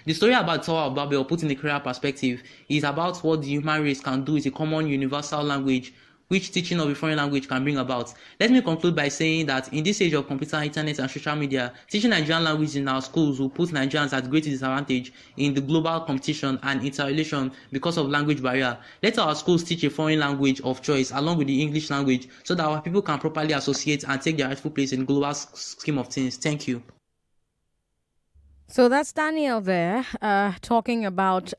The story about Tower of Babel, put in a clearer perspective, is about what the human race can do with a common universal language which teaching of a foreign language can bring about. Let me conclude by saying that in this age of computer, internet, and social media, teaching Nigerian language in our schools will put Nigerians at great disadvantage in the global competition and interrelation because of language barrier. Let our schools teach a foreign language of choice along with the English language so that our people can properly associate and take their rightful place in the global scheme of things. Thank you. So that's Daniel there talking about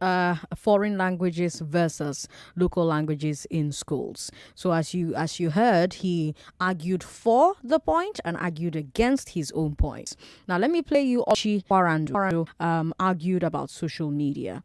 foreign languages versus local languages in schools. So as you heard, he argued for the point and argued against his own points. Now let me play you Ochi Warandu argued about social media.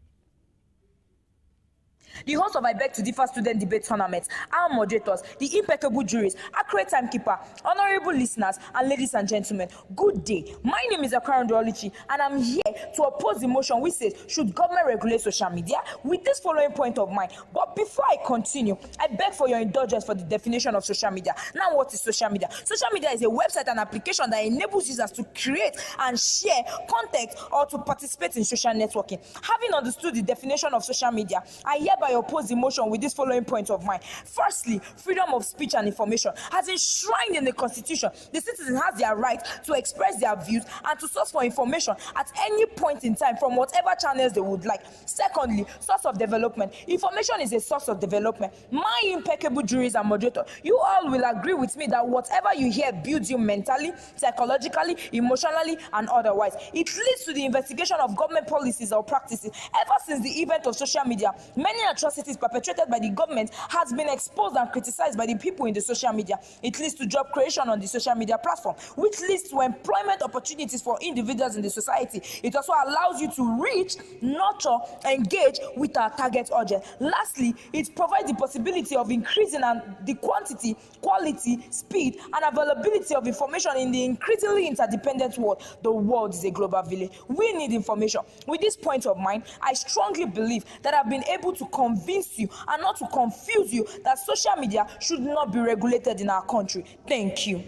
The host of I Beg to Differ Student Debate Tournament, our moderators, the impeccable juries, accurate timekeeper, honorable listeners, and ladies and gentlemen, good day. My name is Akaran Oluchi, and I'm here to oppose the motion which says, should government regulate social media? With this following point of mine. But before I continue, I beg for your indulgence for the definition of social media. Now, what is social media? Social media is a website and application that enables users to create and share content or to participate in social networking. Having understood the definition of social media, I hereby oppose the motion with this following point of mine. Firstly, freedom of speech and information. As enshrined in the Constitution, the citizen has their right to express their views and to source for information at any point in time from whatever channels they would like. Secondly, source of development. Information is a source of development. My impeccable juries and moderator, you all will agree with me that whatever you hear builds you mentally, psychologically, emotionally, and otherwise. It leads to the investigation of government policies or practices. Ever since the event of social media, many atrocities perpetrated by the government has been exposed and criticized by the people in the social media. It leads to job creation on the social media platform, which leads to employment opportunities for individuals in the society. It also allows you to reach, nurture, engage with our target audience. Lastly, it provides the possibility of increasing the quantity, quality, speed, and availability of information in the increasingly interdependent world. The world is a global village. We need information. With this point of mine, I strongly believe that I've been able to convince you and not to confuse you that social media should not be regulated in our country. Thank you.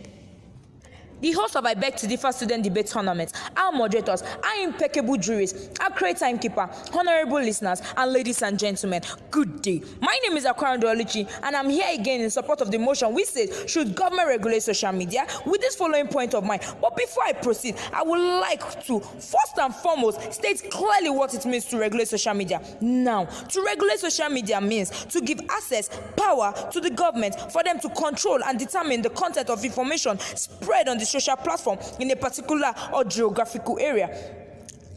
The host of I Beg to Differ Student Debate Tournament, our moderators, our impeccable juries, our great timekeeper, honorable listeners, and ladies and gentlemen, good day. My name is Akwaran Oluchi, and I'm here again in support of the motion which says, should government regulate social media? With this following point of mine. But before I proceed, I would like to, first and foremost, state clearly what it means to regulate social media. Now, to regulate social media means to give access, power to the government for them to control and determine the content of information spread on the social platform in a particular or geographical area.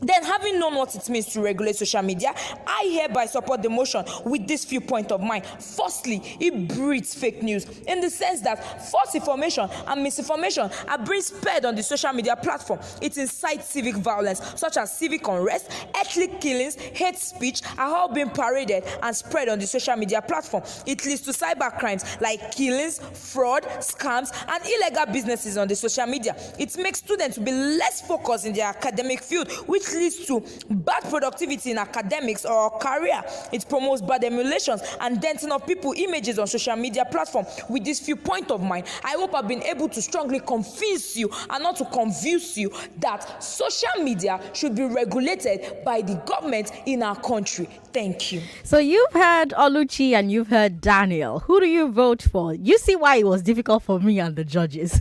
Then, having known what it means to regulate social media, I hereby support the motion with this few points of mine. Firstly, it breeds fake news in the sense that false information and misinformation are being spread on the social media platform. It incites civic violence, such as civic unrest, ethnic killings, hate speech, are all being paraded and spread on the social media platform. It leads to cyber crimes like killings, fraud, scams, and illegal businesses on the social media. It makes students to be less focused in their academic field, which leads to bad productivity in academics or career. It promotes bad emulations and denting of people images on social media platform. With this few point of mine, I hope I've been able to strongly convince you and not to confuse you that social media should be regulated by the government in our country. Thank you. So you've heard Oluchi and you've heard Daniel. Who do you vote for? You see why it was difficult for me and the judges.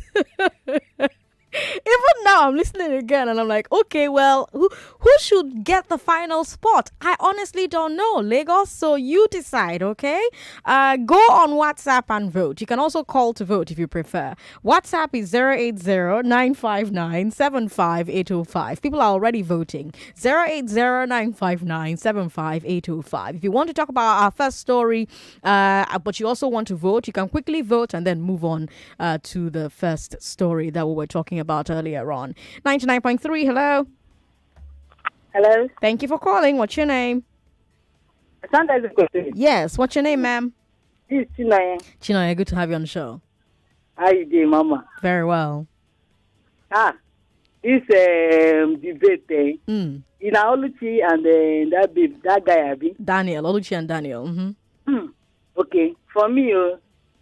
Even now, I'm listening again and I'm like, okay, well, who should get the final spot? I honestly don't know, Lagos. So you decide, okay? Go on WhatsApp and vote. You can also call to vote if you prefer. WhatsApp is 080-959-75805. People are already voting. 080-959-75805. If you want to talk about our first story, but you also want to vote, you can quickly vote and then move on to the first story that we were talking about earlier on. 99.3, hello. Hello. Thank you for calling. What's your name? Sandra Ezekwesili. Yes, what's your name, ma'am? This is Chinoye. Chinoye, good to have you on the show. How you doing, Mama? Very well. This debate thing. You know, Oluchi and that guy, Abi. Daniel, Oluchi and Daniel. Mm-hmm. Okay, for me,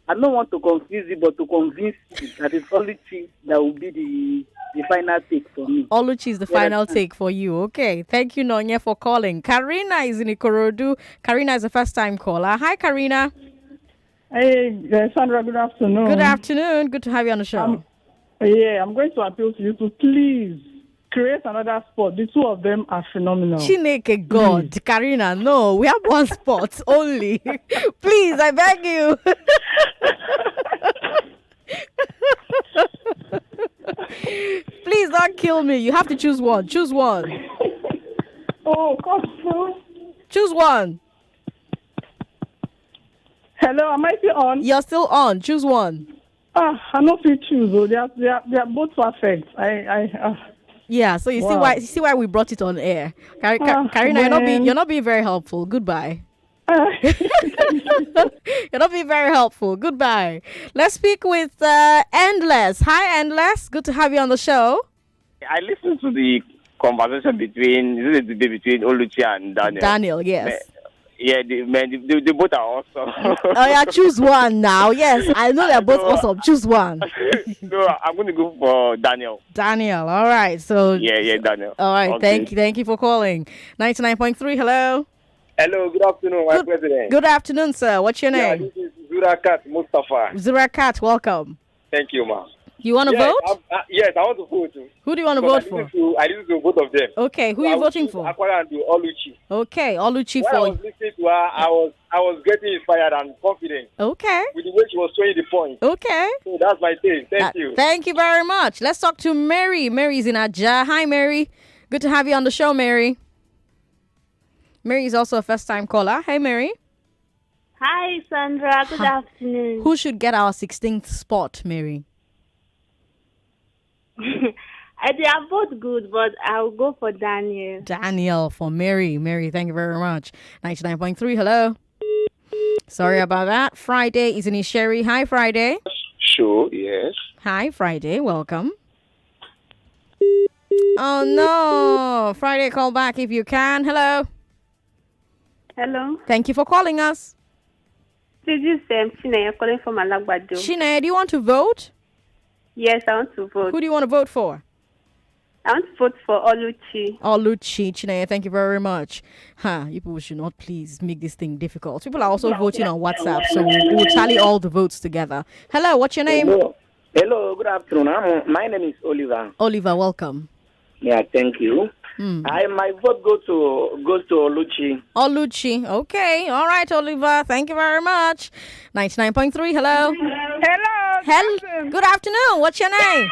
I don't want to confuse you, but to convince you that it's Oluchi that will be the final take for me. Oluchi is the final take for you. Okay. Thank you, Nonya, for calling. Karina is in Ikorodu. Karina is a first-time caller. Hi, Karina. Hey, Sandra, good afternoon. Good afternoon. Good to have you on the show. I'm going to appeal to you to please create another sport. The two of them are phenomenal. Chineke God, Karina, no, we have one sport only. Please, I beg you. Please don't kill me. You have to choose one. Choose one. Oh, God. Choose one. Hello, am I still on? You're still on. Choose one. I know you choose. Oh, they are both perfect. Yeah, so you see why we brought it on air. Karina, you're not being very helpful. Goodbye. You're not being very helpful. Goodbye. Let's speak with Endless. Hi, Endless. Good to have you on the show. I listened to the conversation between Oluchi and Daniel. Daniel, yes. Yeah, they both are awesome. Oh yeah, choose one now. Yes, I know they're both awesome. Choose one. So I'm going to go for Daniel. Daniel, all right. So yeah, Daniel. All right, okay. Thank you for calling. 99.3. Hello. Hello, good afternoon, my president. Good afternoon, sir. What's your name? This is Zurakat Mustafa. Zurakat, welcome. Thank you, ma'am. You want to vote? Yes, I want to vote. Who do you want to vote for? I listen to both of them. Okay, who are you voting for? Aquara and Oluchi. Okay, Oluchi when for. I was listening to her, I was getting inspired and confident. Okay. With the way she was showing the point. Okay. So that's my thing. Thank you. Thank you very much. Let's talk to Mary. Mary's in Aja. Hi, Mary. Good to have you on the show, Mary. Mary is also a first-time caller. Hey, Mary. Hi, Sandra. Good afternoon. Who should get our 16th spot, Mary? They are both good, but I'll go for Daniel. Daniel for Mary. Mary, thank you very much. 99.3, hello. Sorry about that. Friday is in Isheri. Hi, Friday. Sure, yes. Hi, Friday. Welcome. Oh, no. Friday, call back if you can. Hello. Hello. Thank you for calling us. This is Chineye calling from Alagbado. Chineye, do you want to vote? Yes, I want to vote. Who do you want to vote for? I want to vote for Oluchi. Oluchi, Chineye, thank you very much. You people should not please make this thing difficult. People are also voting on WhatsApp, so we'll tally all the votes together. Hello, what's your name? Hello, good afternoon. My name is Oliver. Oliver, welcome. Yeah, thank you. My vote goes to Oluchi. Oluchi, okay. All right, Oliver, thank you very much. 99.3, hello. Hello. Good afternoon. What's your name?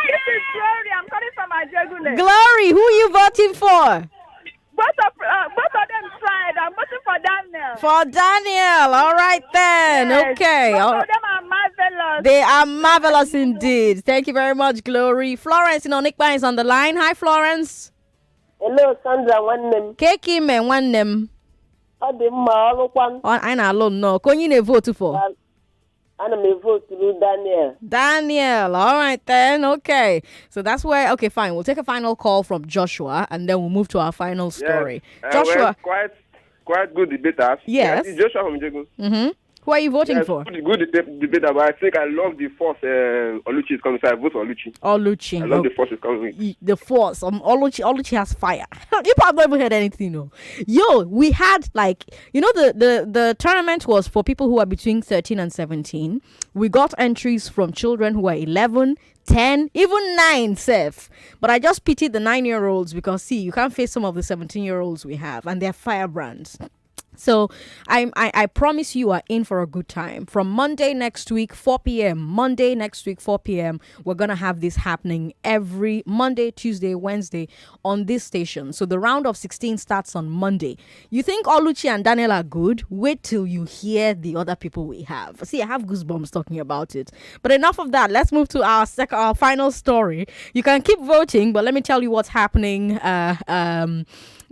This is Glory. I'm calling from Ajegule. Glory, who are you voting for? Both of them tried. I'm voting for Daniel. For Daniel. All right then. Yes. Okay. Both of them are marvelous. They are marvelous indeed. Thank you very much, Glory. Florence in Onikpa is on the line. Hi, Florence. Hello, Sandra. One name. Keki me one name. I na alone no. Konyi ne vote for. And I vote to Daniel. Daniel. All right then. Okay. So that's where. Okay, fine. We'll take a final call from Joshua, and then we'll move to our final story. Yes. Joshua. Well, quite good debaters. Yes. Joshua from Jagos. Mm-hmm. Who are you voting for? Good debater, but I think I love the force Oluchi is coming, so I vote for Oluchi. Oluchi. I love the force is coming. The force. Oluchi has fire. You probably never heard anything, no. Yo, we had the tournament was for people who are between 13 and 17. We got entries from children who are 11, 10, even 9 safe. But I just pitied the 9-year-olds because see, you can't face some of the 17-year-olds we have, and they're firebrands. So I promise you are in for a good time. From Monday next week, 4 p.m. Monday next week, 4 p.m. We're going to have this happening every Monday, Tuesday, Wednesday on this station. So the round of 16 starts on Monday. You think Oluchi and Daniel are good? Wait till you hear the other people we have. See, I have goosebumps talking about it. But enough of that. Let's move to our final story. You can keep voting, but let me tell you what's happening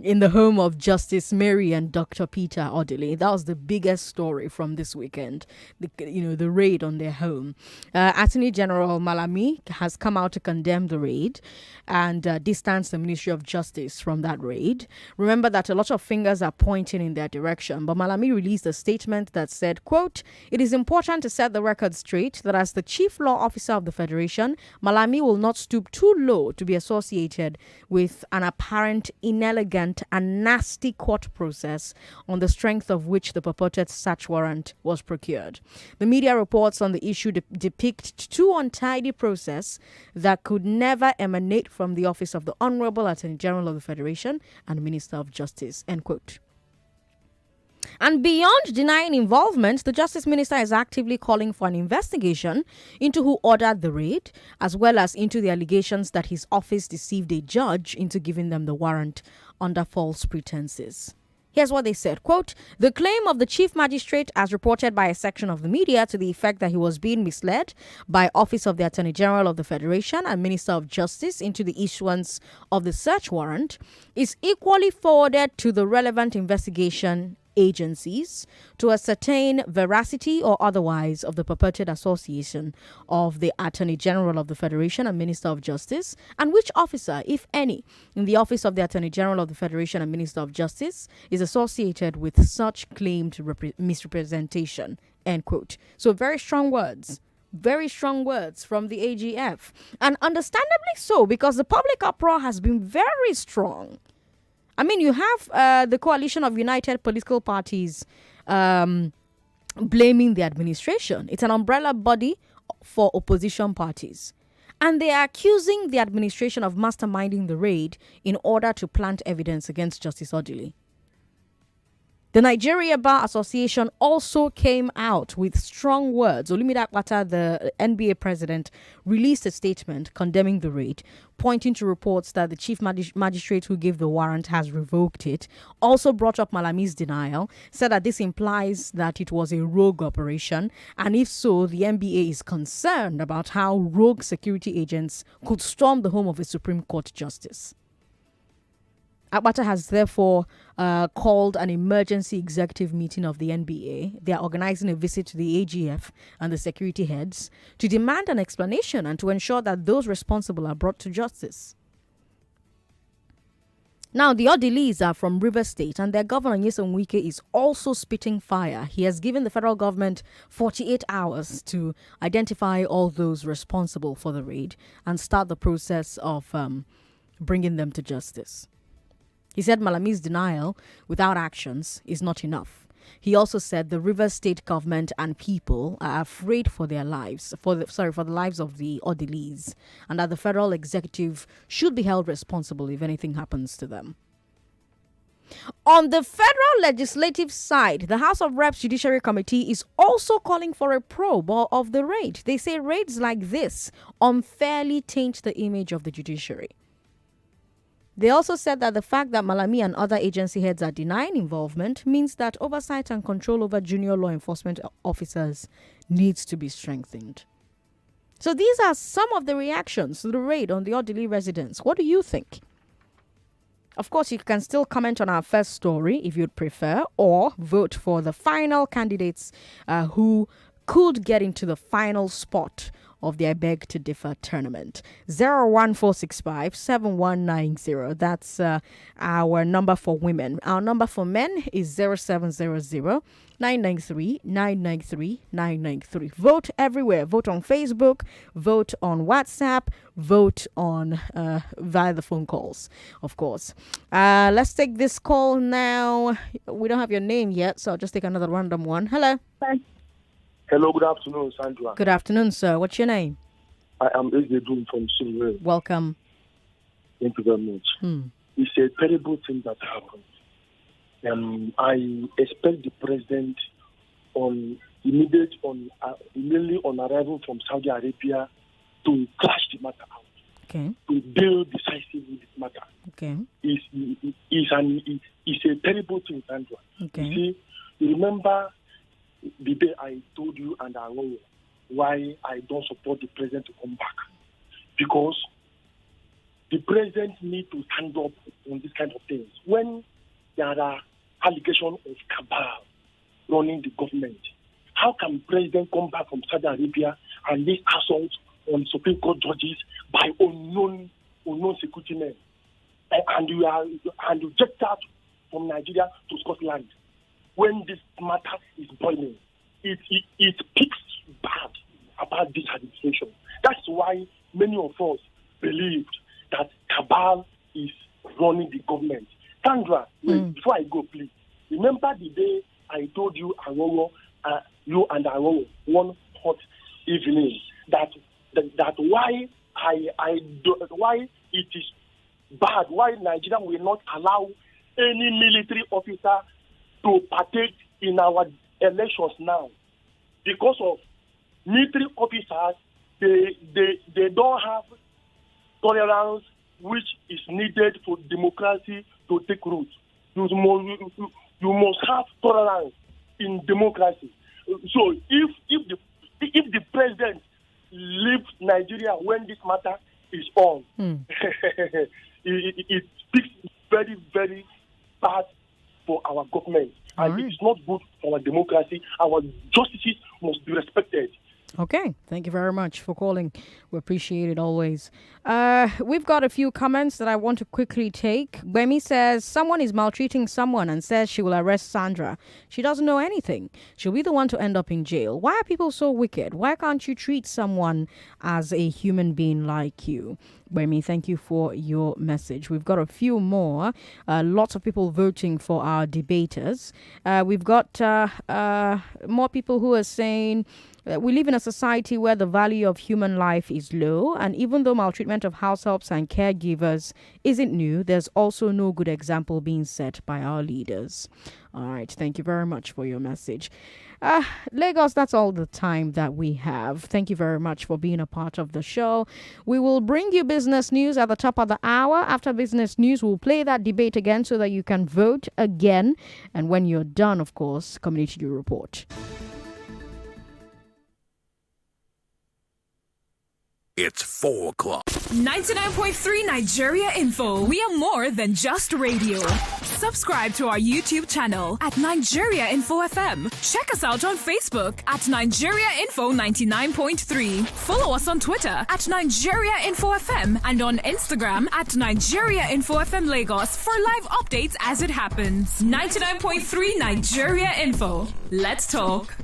in the home of Justice Mary and Dr. Peter Odili. That was the biggest story from this weekend, the raid on their home. Attorney General Malami has come out to condemn the raid and distance the Ministry of Justice from that raid. Remember that a lot of fingers are pointing in their direction, but Malami released a statement that said, quote, "It is important to set the record straight that as the Chief Law Officer of the Federation, Malami will not stoop too low to be associated with an apparent inelegant brilliant and nasty court process on the strength of which the purported search warrant was procured. The media reports on the issue depict too untidy process that could never emanate from the office of the Honorable Attorney General of the Federation and Minister of Justice, end quote. And beyond denying involvement, the Justice Minister is actively calling for an investigation into who ordered the raid, as well as into the allegations that his office deceived a judge into giving them the warrant under false pretenses. Here's what they said, quote, "The claim of the Chief Magistrate, as reported by a section of the media, to the effect that he was being misled by Office of the Attorney General of the Federation and Minister of Justice into the issuance of the search warrant, is equally forwarded to the relevant investigation agencies to ascertain veracity or otherwise of the purported association of the Attorney General of the Federation and Minister of Justice, and which officer, if any, in the Office of the Attorney General of the Federation and Minister of Justice is associated with such claimed misrepresentation," end quote. So very strong words from the AGF, and understandably so, because the public uproar has been very strong. I mean, you have the coalition of united political parties blaming the administration. It's an umbrella body for opposition parties. And they are accusing the administration of masterminding the raid in order to plant evidence against Justice Odili. The Nigeria Bar Association also came out with strong words. Olumide Akpata, the NBA president, released a statement condemning the raid, pointing to reports that the chief magistrate who gave the warrant has revoked it. Also brought up Malami's denial, said that this implies that it was a rogue operation, and if so, the NBA is concerned about how rogue security agents could storm the home of a Supreme Court justice. Akpata has therefore called an emergency executive meeting of the NBA. They are organizing a visit to the AGF and the security heads to demand an explanation and to ensure that those responsible are brought to justice. Now, the Odilis are from River State, and their governor, Nyesom Wike, is also spitting fire. He has given the federal government 48 hours to identify all those responsible for the raid and start the process of bringing them to justice. He said Malami's denial without actions is not enough. He also said the Rivers State government and people are afraid for their lives, for the lives of the Odilis, and that the federal executive should be held responsible if anything happens to them. On the federal legislative side, the House of Reps Judiciary Committee is also calling for a probe of the raid. They say raids like this unfairly taint the image of the judiciary. They also said that the fact that Malami and other agency heads are denying involvement means that oversight and control over junior law enforcement officers needs to be strengthened. So these are some of the reactions to the raid on the Odili residence. What do you think? Of course, you can still comment on our first story if you'd prefer, or vote for the final candidates who could get into the final spot of the I Beg to Differ tournament. 01465 7190. That's our number for women. Our number for men is 0700 993 993 993. Vote everywhere. Vote on Facebook, vote on WhatsApp, vote on via the phone calls, of course. Let's take this call now. We don't have your name yet, so I'll just take another random one. Hello. Bye. Hello, good afternoon, Sandra. Good afternoon, sir. What's your name? I am Ezedun from Silver. Welcome. Thank you very much. It's a terrible thing that happened. I expect the president immediately on arrival from Saudi Arabia to clash the matter out. Okay. To deal decisively with the matter. Okay. It's a terrible thing, Sandra. Okay. You remember the day I told you and I know why I don't support the president to come back. Because the president needs to stand up on this kind of things. When there are allegations of cabal running the government, how can the president come back from Saudi Arabia and lay assault on Supreme Court judges by unknown security men? And you jet out from Nigeria to Scotland. When this matter is boiling, it speaks bad about this administration. That's why many of us believed that cabal is running the government. Sandra, before I go, please, remember the day I told you, you and Arongo, one hot evening, that why why it is bad, why Nigeria will not allow any military officer to partake in our elections now, because of military officers, they don't have tolerance which is needed for democracy to take root. You must have tolerance in democracy. So if the president leaves Nigeria when this matter is on, it speaks very, very bad for our government. And it is not good for our democracy. Our justices must be respected. Okay, thank you very much for calling. We appreciate it always. We've got a few comments that I want to quickly take. Bemi says, someone is maltreating someone and says she will arrest Sandra. She doesn't know anything. She'll be the one to end up in jail. Why are people so wicked? Why can't you treat someone as a human being like you? Bemi, thank you for your message. We've got a few more. Lots of people voting for our debaters. We've got more people who are saying, we live in a society where the value of human life is low, and even though maltreatment of house helps and caregivers isn't new, there's also no good example being set by our leaders. All right, thank you very much for your message. Lagos, that's all the time that we have. Thank you very much for being a part of the show. We will bring you business news at the top of the hour. After business news, we'll play that debate again so that you can vote again. And when you're done, of course, Community Report. It's 4 o'clock. 99.3 Nigeria Info. We are more than just radio. Subscribe to our YouTube channel at Nigeria Info FM. Check us out on Facebook at Nigeria Info 99.3. Follow us on Twitter at Nigeria Info FM and on Instagram at Nigeria Info FM Lagos for live updates as it happens. 99.3 Nigeria Info. Let's talk.